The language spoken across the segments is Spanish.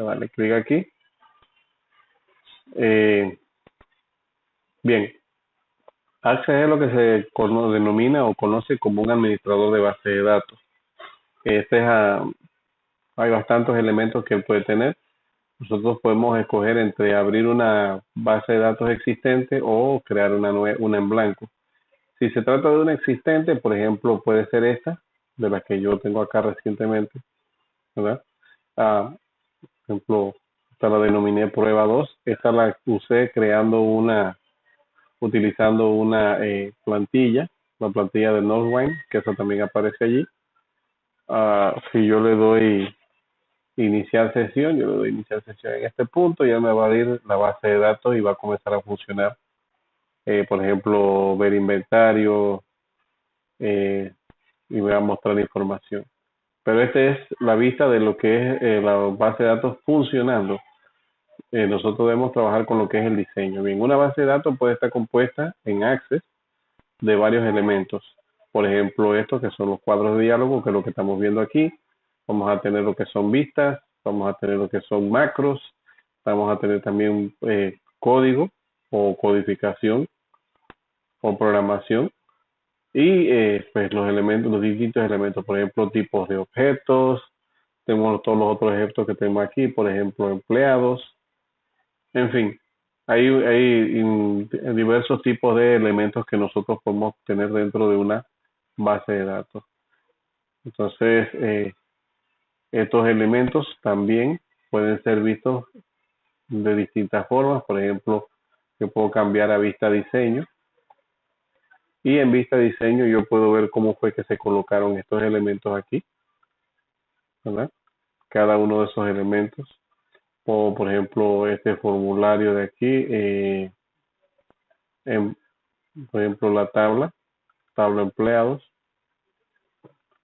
Vale, clic aquí. Eh, bien, Access es lo que se denomina o conoce como un administrador de base de datos. Este es, hay bastantes elementos que él puede tener. Nosotros podemos escoger entre abrir una base de datos existente o crear una en blanco. Si se trata de una existente, por ejemplo, puede ser esta, de la que yo tengo acá recientemente, ¿verdad? Por ejemplo, esta la denominé prueba 2. Esta la usé utilizando una plantilla, la plantilla de Northwind, que esa también aparece allí. Si yo le doy iniciar sesión, yo le doy iniciar sesión en este punto, ya me va a abrir la base de datos y va a comenzar a funcionar. Por ejemplo, ver inventario eh, y me va a mostrar información. Pero esta es la vista de lo que es la base de datos funcionando. Nosotros debemos trabajar con lo que es el diseño. Bien, una base de datos puede estar compuesta en Access de varios elementos. Por ejemplo, estos que son los cuadros de diálogo, que es lo que estamos viendo aquí. Vamos a tener lo que son vistas, vamos a tener lo que son macros, vamos a tener también código o codificación o programación y pues los elementos, los distintos elementos, por ejemplo, tipos de objetos. Tenemos todos los otros ejemplos que tenemos aquí, por ejemplo, empleados, en fin, hay diversos tipos de elementos que nosotros podemos tener dentro de una base de datos. Entonces, estos elementos también pueden ser vistos de distintas formas. Por ejemplo, yo puedo cambiar a vista diseño y en vista diseño yo puedo ver cómo fue que se colocaron estos elementos aquí, ¿verdad? Cada uno de esos elementos. O, por ejemplo, este formulario de aquí, en, por ejemplo, la tabla empleados.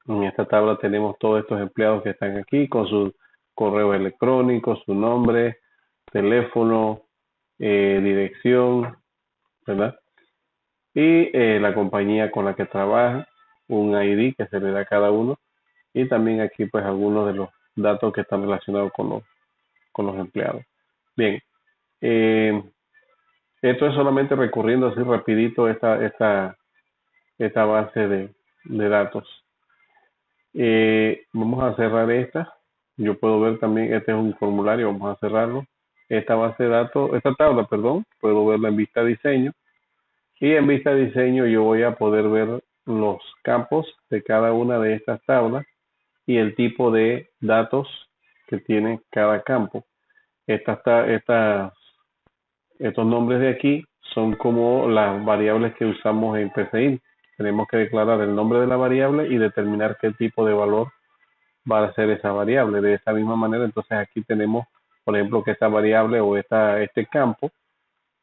En esta tabla tenemos todos estos empleados que están aquí con su correo electrónico, su nombre, teléfono, dirección, ¿verdad? Y la compañía con la que trabaja, un ID que se le da a cada uno, y también aquí pues algunos de los datos que están relacionados con los empleados. Bien, eh, esto es solamente recorriendo así rapidito esta base de datos. Vamos a cerrar esta. Yo puedo ver también, este es un formulario, vamos a cerrarlo. Esta base de datos, esta tabla, perdón, puedo verla en vista diseño. Y en vista diseño yo voy a poder ver los campos de cada una de estas tablas y el tipo de datos que tiene cada campo. Estos nombres de aquí son como las variables que usamos en PCI. Tenemos que declarar el nombre de la variable y determinar qué tipo de valor va a ser esa variable. De esta misma manera, entonces aquí tenemos, por ejemplo, que esta variable o este campo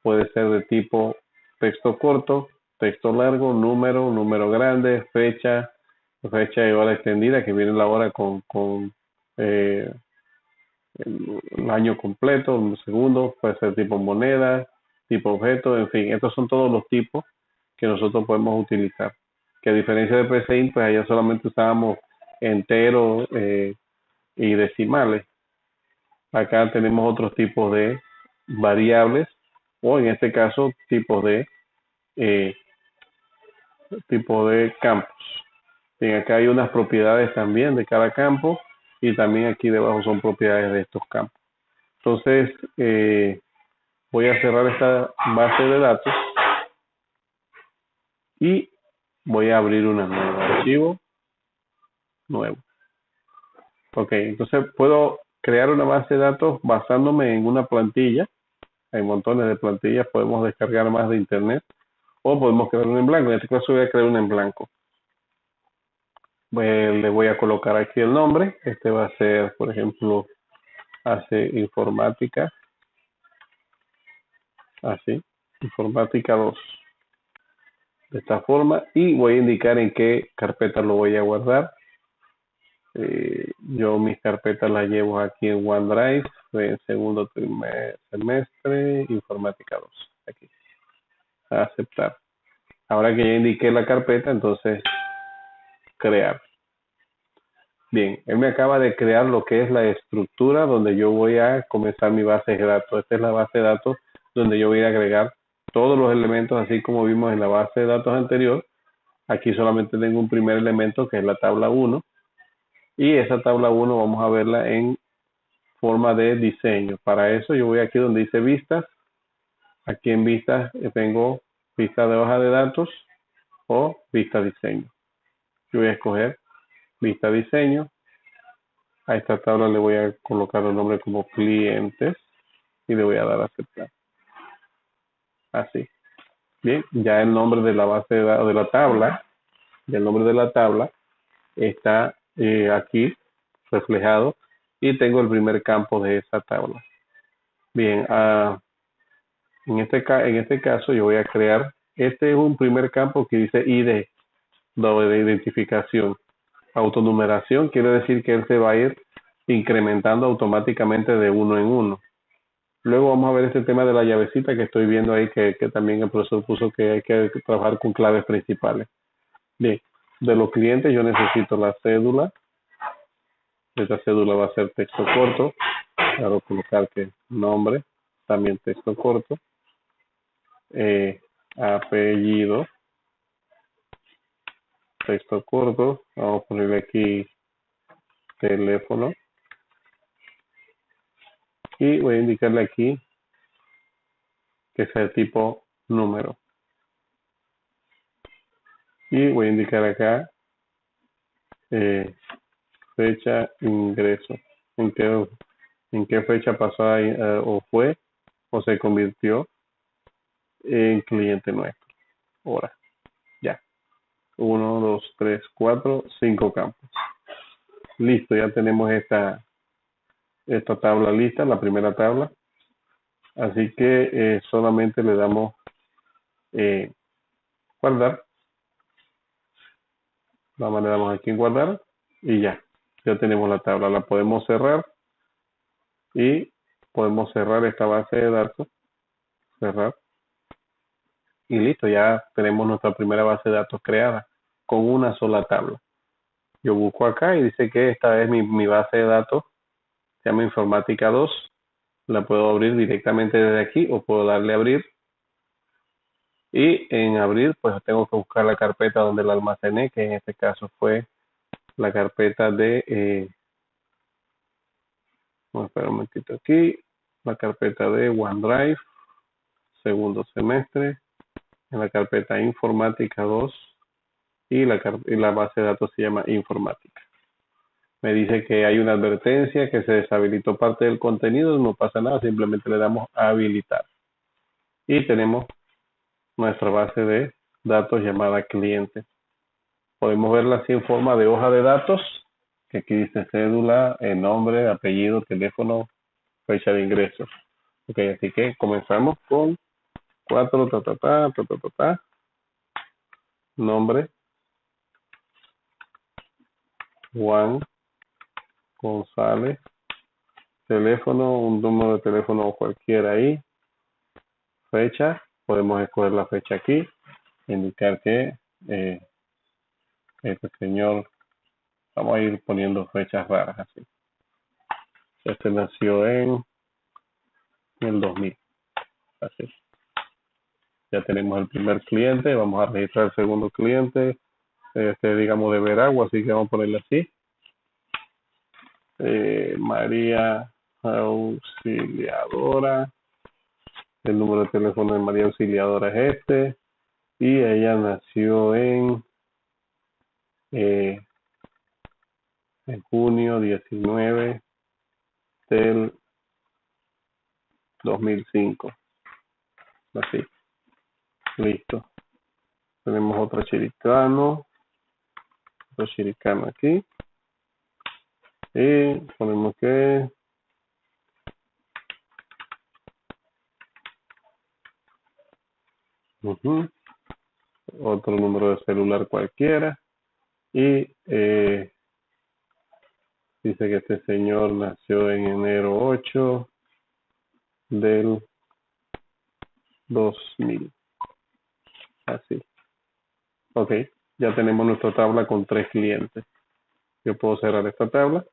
puede ser de tipo texto corto, texto largo, número grande, fecha y hora extendida, que viene la hora con eh, el año completo, un segundo, puede ser tipo moneda, tipo objeto, en fin, estos son todos los tipos que nosotros podemos utilizar. Que a diferencia de PCInt, pues allá solamente usábamos enteros y decimales. Acá tenemos otros tipos de variables o en este caso eh, tipo de campos. Bien, acá hay unas propiedades también de cada campo y también aquí debajo son propiedades de estos campos. Entonces, voy a cerrar esta base de datos y voy a abrir una nueva archivo nuevo. Ok, entonces puedo crear una base de datos basándome en una plantilla. Hay montones de plantillas, podemos descargar más de internet o podemos crear una en blanco. En este caso voy a crear una en blanco. Le voy a colocar aquí el nombre. Este va a ser, por ejemplo, hace informática, así, informática 2, de esta forma, y voy a indicar en qué carpeta lo voy a guardar. Yo mis carpetas las llevo aquí en OneDrive, en segundo semestre, informática 2, aquí, a aceptar. Ahora que ya indiqué la carpeta, entonces crear. Bien, él me acaba de crear lo que es la estructura donde yo voy a comenzar mi base de datos. Esta es la base de datos donde yo voy a agregar todos los elementos, así como vimos en la base de datos anterior. Aquí solamente tengo un primer elemento que es la tabla 1 y esa tabla 1 vamos a verla en forma de diseño. Para eso yo voy aquí donde dice vistas. Aquí en vistas tengo vista de hoja de datos o vista diseño. Yo voy a escoger vista diseño. A esta tabla le voy a colocar el nombre como clientes y le voy a dar a aceptar. Así. Bien, ya el nombre de la base de datos de la tabla, el nombre de la tabla está aquí reflejado y tengo el primer campo de esa tabla. Bien, en este caso yo voy a crear, este es un primer campo que dice ID, doble de identificación. Autonumeración quiere decir que él se va a ir incrementando automáticamente de uno en uno. Luego vamos a ver este tema de la llavecita que estoy viendo ahí que también el profesor puso que hay que trabajar con claves principales. Bien, de los clientes yo necesito la cédula. Esta cédula va a ser texto corto. Claro, colocar que nombre, también texto corto. Apellido, texto corto. Vamos a ponerle aquí teléfono. Y voy a indicarle aquí que sea de tipo número. Y voy a indicar acá fecha ingreso. En qué fecha pasó o fue o se convirtió en cliente nuestro. Ahora, ya. 1, 2, 3, 4, 5 campos. Listo, ya tenemos esta tabla lista, la primera tabla. Así que solamente le damos guardar. Le damos aquí en guardar y ya. Ya tenemos la tabla. La podemos cerrar y podemos cerrar esta base de datos. Cerrar. Y listo, ya tenemos nuestra primera base de datos creada con una sola tabla. Yo busco acá y dice que esta es mi base de datos. Se llama Informática 2. La puedo abrir directamente desde aquí o puedo darle a abrir. Y en abrir, pues tengo que buscar la carpeta donde la almacené, que en este caso fue la carpeta de, vamos a esperar un momentito aquí, la carpeta de OneDrive, segundo semestre, en la carpeta Informática 2 y la base de datos se llama Informática. Me dice que hay una advertencia, que se deshabilitó parte del contenido, no pasa nada, simplemente le damos a habilitar. Y tenemos nuestra base de datos llamada cliente. Podemos verla así en forma de hoja de datos, que aquí dice cédula, nombre, apellido, teléfono, fecha de ingreso. Ok, así que comenzamos con 4, nombre, Juan González, teléfono, un número de teléfono cualquiera ahí, fecha, podemos escoger la fecha aquí, indicar que este señor, vamos a ir poniendo fechas raras así. Este nació en el 2000, así. Ya tenemos el primer cliente, vamos a registrar el segundo cliente, digamos de Veragua, así que vamos a ponerle así. María Auxiliadora, el número de teléfono de María Auxiliadora es este, y ella nació en junio 19 del 2005. Así, listo. Tenemos otro chiricano aquí. Y ponemos que otro número de celular cualquiera. Y dice que este señor nació en enero 8 del 2000. Así. Ok, ya tenemos nuestra tabla con 3 clientes. Yo puedo cerrar esta tabla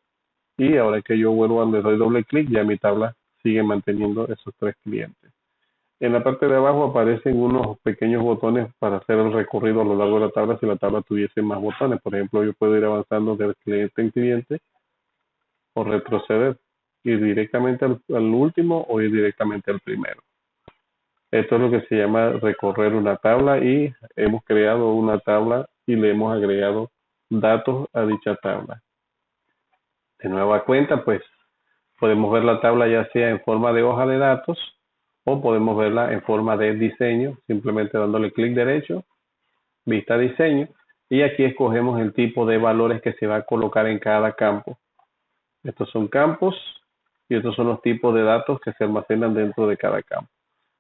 y ahora que yo vuelvo a le doy doble clic, ya mi tabla sigue manteniendo esos 3 clientes. En la parte de abajo aparecen unos pequeños botones para hacer el recorrido a lo largo de la tabla si la tabla tuviese más botones. Por ejemplo, yo puedo ir avanzando del cliente en cliente o retroceder, ir directamente al último o ir directamente al primero. Esto es lo que se llama recorrer una tabla y hemos creado una tabla y le hemos agregado datos a dicha tabla. De nueva cuenta, pues podemos ver la tabla ya sea en forma de hoja de datos o podemos verla en forma de diseño, simplemente dándole clic derecho, vista diseño, y aquí escogemos el tipo de valores que se va a colocar en cada campo. Estos son campos y estos son los tipos de datos que se almacenan dentro de cada campo.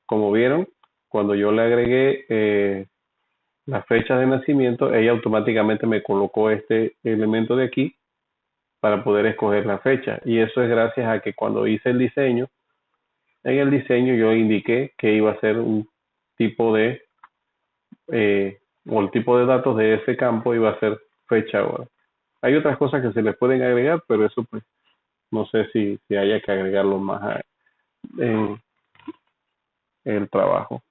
Como vieron, cuando yo le agregué la fecha de nacimiento, ella automáticamente me colocó este elemento de aquí para poder escoger la fecha. Y eso es gracias a que cuando hice el diseño, en el diseño yo indiqué que iba a ser un tipo de, o el tipo de datos de ese campo iba a ser fecha hora. Hay otras cosas que se les pueden agregar, pero eso pues no sé si haya que agregarlo más en el trabajo.